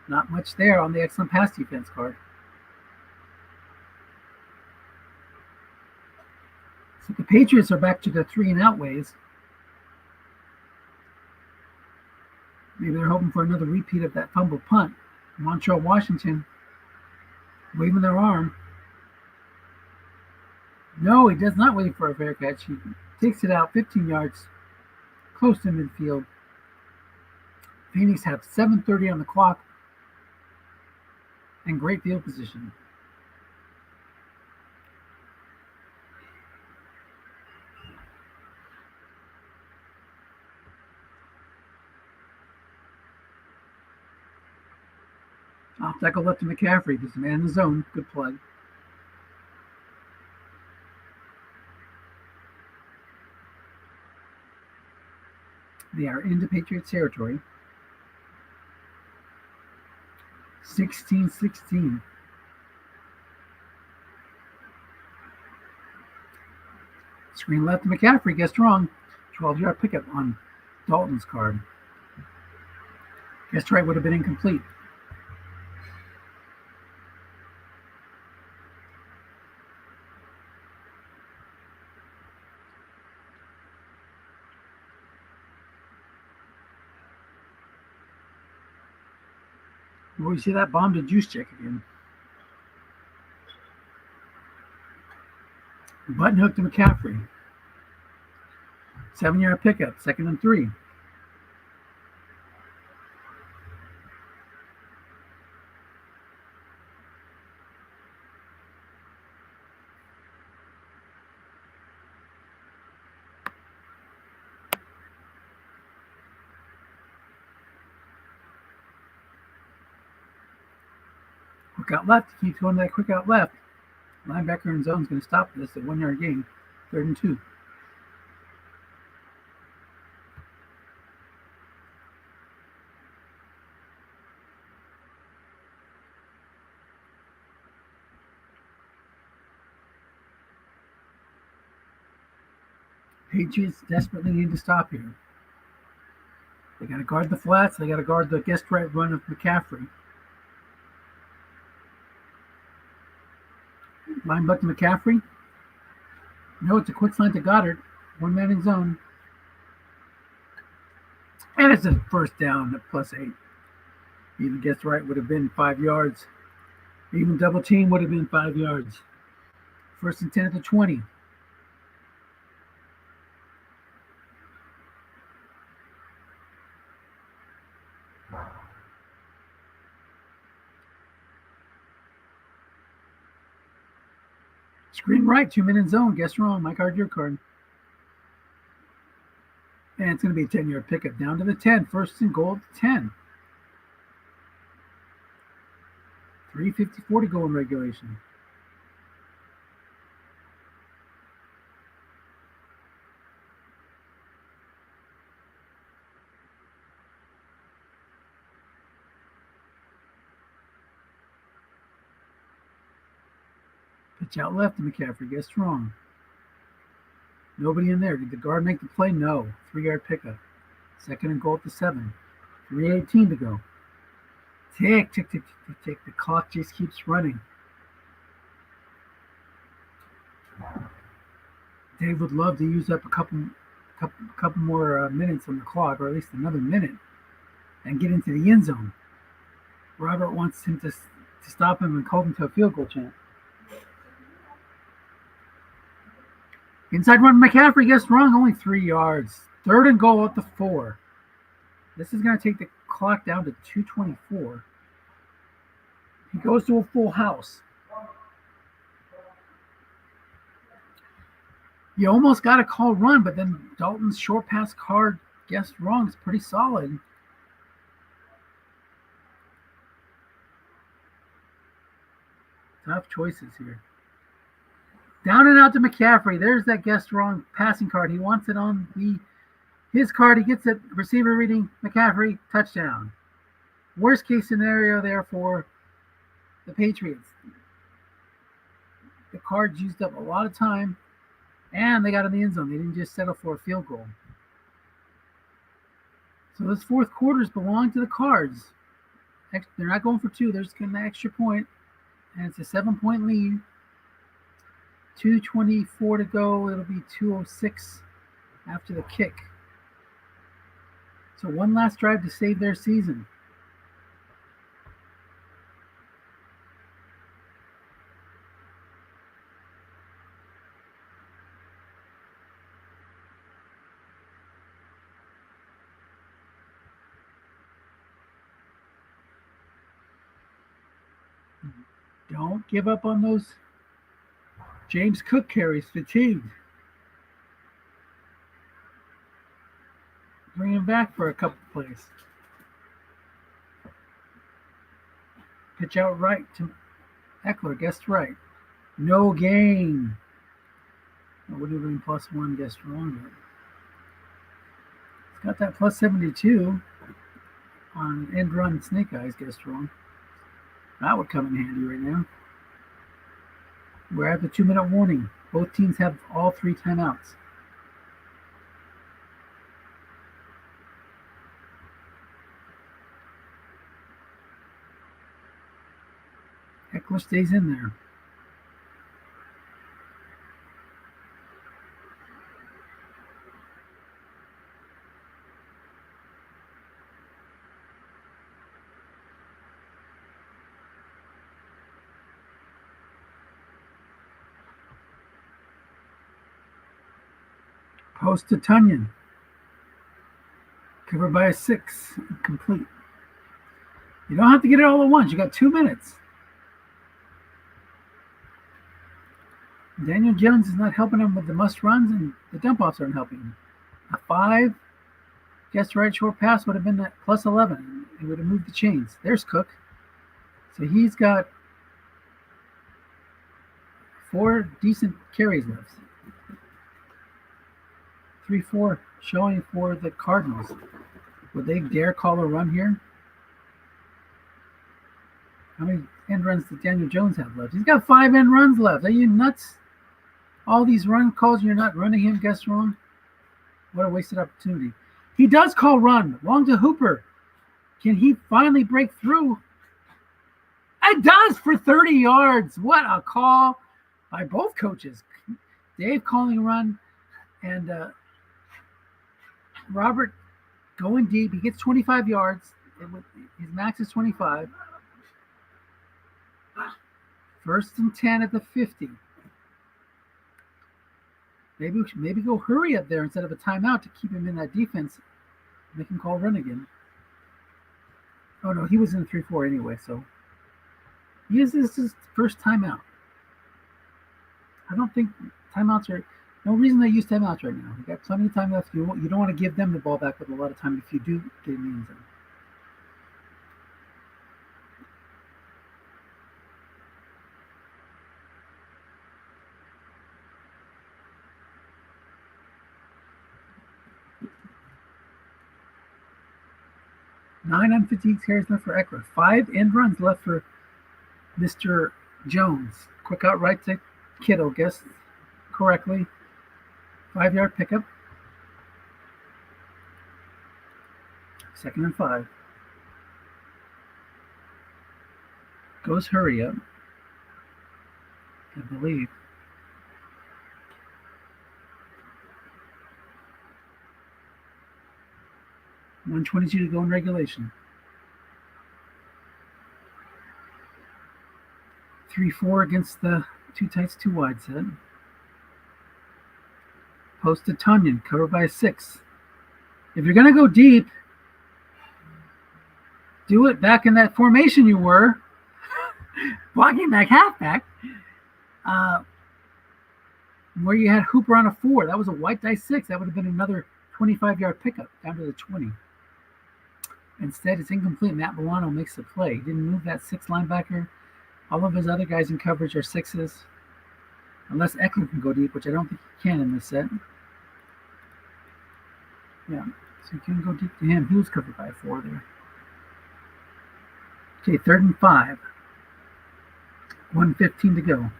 Not much there on the excellent pass defense card. So the Patriots are back to the 3 and out ways. Maybe they're hoping for another repeat of that fumble punt. Montreal Washington waving their arm. No, he does not wait for a fair catch. He takes it out 15 yards close to midfield. Phoenix have 7:30 on the clock and great field position. Off tackle left to McCaffrey. There's a man in the zone. Good plug. They are into Patriots territory. 16-16. Screen left to McCaffrey. Guessed wrong. 12-yard pickup on Dalton's card. Guessed right would have been incomplete. Well, you see that bomb to juice check again. Button hook to McCaffrey. 7-yard pickup, 2nd and 3. Quick out left. Keep going that quick out left. Linebacker in zone is going to stop this at 1-yard gain. 3rd and 2. Patriots desperately need to stop here. They got to guard the flats. They got to guard the guest right run of McCaffrey. Line back to McCaffrey. No, it's a quick slant to Goddard. 1 man in zone. And it's a first down at +8. Even guessed right would have been 5 yards. Even double team would have been 5 yards. 1st and 10 at the 20. Screen right, 2 men in zone. Guess wrong. My card, your card. And it's going to be a 10-yard pickup down to the 10. 1st and goal at the 10. 3:54 to go in regulation. Pitch out left to McCaffrey. Guessed wrong. Nobody in there. Did the guard make the play? No. 3-yard pickup. 2nd and goal at the 7. 3:18 to go. Tick, tick, tick, tick, tick. The clock just keeps running. Dave would love to use up a couple more minutes on the clock, or at least another minute, and get into the end zone. Robert wants him to stop him and call him to a field goal chance. Inside run, McCaffrey guessed wrong, only 3 yards. 3rd and goal at the 4. This is going to take the clock down to 2:24. He goes to a full house. You almost got a call run, but then Dalton's short pass card guessed wrong. It's pretty solid. Tough choices here. Down and out to McCaffrey. There's that guessed wrong passing card. He wants it on his card. He gets it. Receiver reading. McCaffrey, touchdown. Worst case scenario there for the Patriots. The Cards used up a lot of time, and they got in the end zone. They didn't just settle for a field goal. So this fourth quarters belong to the Cards. They're not going for two. They're just getting an extra point, and it's a 7-point lead. 2:24 to go. It'll be 2:06 after the kick. So one last drive to save their season. Don't give up on those James Cook carries. Fatigued. Bring him back for a couple plays. Pitch out right to Eckler. Guessed right. No gain. It would have been +1. Guessed wrong. It's got that +72 on end run snake eyes. Guessed wrong. That would come in handy right now. We're at the 2-minute warning. Both teams have all 3 timeouts. Eckler stays in there. Post to Tunyon. Covered by a 6. Complete. You don't have to get it all at once. You got 2 minutes. Daniel Jones is not helping him with the must runs, and the dump offs aren't helping him. A 5 guessed right short pass would have been at +11. It would have moved the chains. There's Cook. So he's got 4 decent carries left. 3-4 showing for the Cardinals. Would they dare call a run here? How many end runs does Daniel Jones have left? He's got 5 end runs left. Are you nuts? All these run calls, you're not running him, guess wrong? What a wasted opportunity. He does call run. Long to Hooper. Can he finally break through? It does for 30 yards. What a call by both coaches. Dave calling run and Robert going deep. He gets 25 yards. His max is 25. 1st and 10 at the 50. Maybe go hurry up there instead of a timeout to keep him in that defense. Make him call run again. Oh no, he was in 3-4 anyway, so this is his first timeout. I don't think timeouts are no reason to use timeouts right now. You got plenty of time left. You don't want to give them the ball back with a lot of time if you do get in the end zone. Nine unfatigued carries left for Eckler. 5 end runs left for Mr. Jones. Quick out right to Kittle. Guessed correctly. 5-yard pickup. 2nd and 5. Goes hurry up. I believe. .122 to go in regulation. 3-4 against the 2 tights, 2 wide set. Post to Tunyon, covered by a 6. If you're going to go deep, do it back in that formation you were, blocking back halfback, where you had Hooper on a 4. That was a white die 6. That would have been another 25-yard pickup down to the 20. Instead, it's incomplete. Matt Milano makes the play. He didn't move that 6 linebacker. All of his other guys in coverage are 6s. Unless Eckler can go deep, which I don't think he can in this set. Yeah, so you can go deep to him. He was covered by a 4 there. Okay, 3rd and 5. 1:15 to go.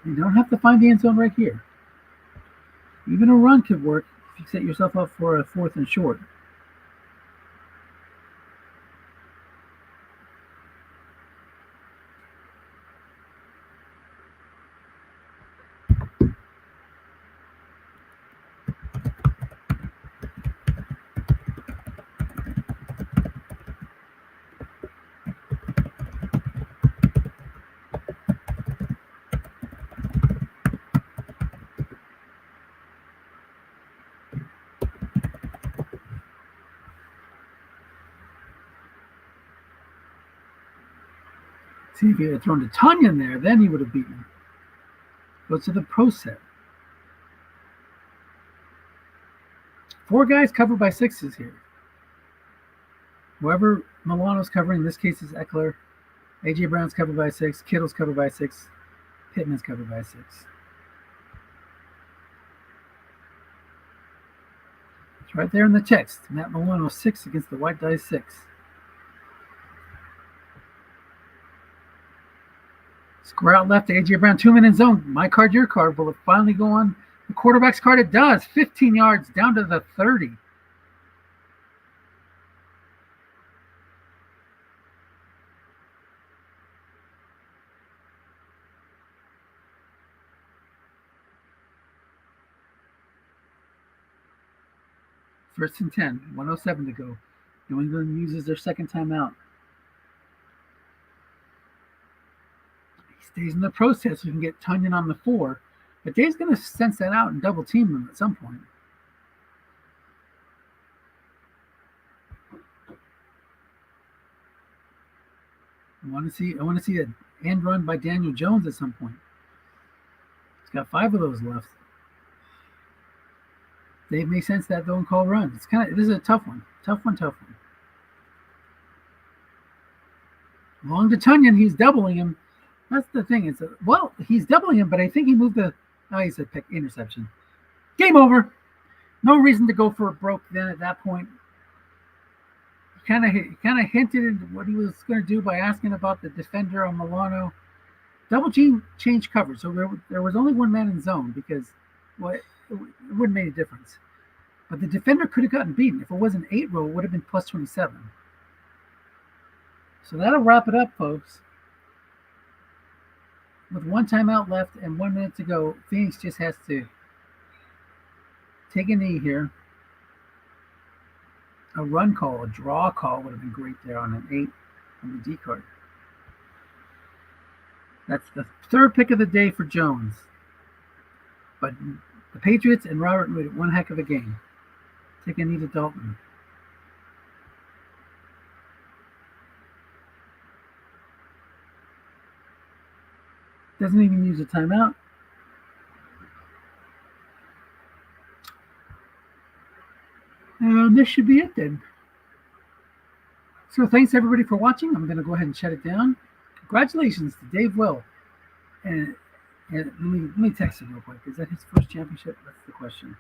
You don't have to find the end zone right here. Even a run could work if you set yourself up for a 4th and short. See, if he had thrown to Tunyon there, then he would have beaten him. Goes to the pro set. 4 guys covered by 6s here. Whoever Milano's covering, in this case is Eckler. A.J. Brown's covered by 6. Kittle's covered by 6. Pittman's covered by 6. It's right there in the text. Matt Milano 6 against the white die 6. Square out left to A.J. Brown. 2-minute zone. My card, your card. Will it finally go on the quarterback's card? It does. 15 yards down to the 30. First and 10. 1:07 to go. New England uses their second timeout. Stays in the process so we can get Tunyon on the 4. But Dave's going to sense that out and double team him at some point. I want to see an end run by Daniel Jones at some point. He's got 5 of those left. Dave may sense that though and call runs. This is a tough one. Tough one. Long to Tunyon, he's doubling him. That's the thing. He's doubling him, but I think he moved he's a pick interception. Game over. No reason to go for a broke then at that point. He kind of hinted at what he was going to do by asking about the defender on Milano. Double team change cover, so there was only 1 man in zone because it wouldn't make a difference. But the defender could have gotten beaten. If it was an 8 row, it would have been plus 27. So that'll wrap it up, folks. With 1 timeout left and 1 minute to go, Phoenix just has to take a knee here. A run call, a draw call would have been great there on an 8 on the D card. That's the 3rd pick of the day for Jones. But the Patriots and Robert made it one heck of a game. Take a knee to Dalton. Doesn't even use a timeout. And this should be it then. So thanks everybody for watching. I'm going to go ahead and shut it down. Congratulations to Dave Will. And let me text him real quick. Is that his first championship? That's the question.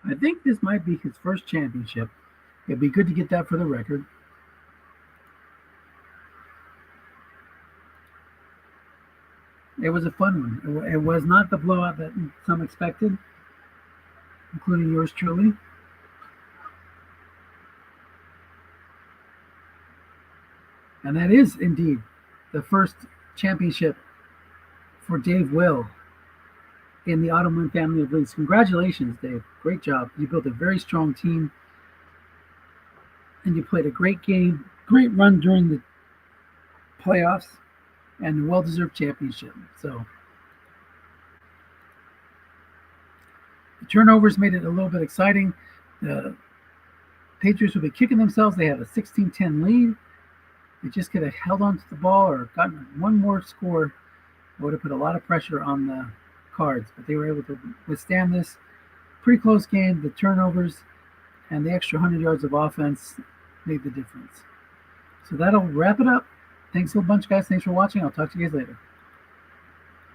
I think this might be his first championship. It'd be good to get that for the record. It was a fun one. It was not the blowout that some expected, including yours truly. And that is indeed the first championship for Dave Will in the Autumn family of leagues. Congratulations, Dave. Great job. You built a very strong team, and you played a great game, great run during the playoffs, and a well-deserved championship. So the turnovers made it a little bit exciting. The Patriots would be kicking themselves. They had a 16-10 lead. They just could have held on to the ball or gotten one more score. It would have put a lot of pressure on the Cards, but they were able to withstand this. Pretty close game. The turnovers and the extra 100 yards of offense made the difference. So that'll wrap it up. Thanks a bunch, guys. Thanks for watching. I'll talk to you guys later.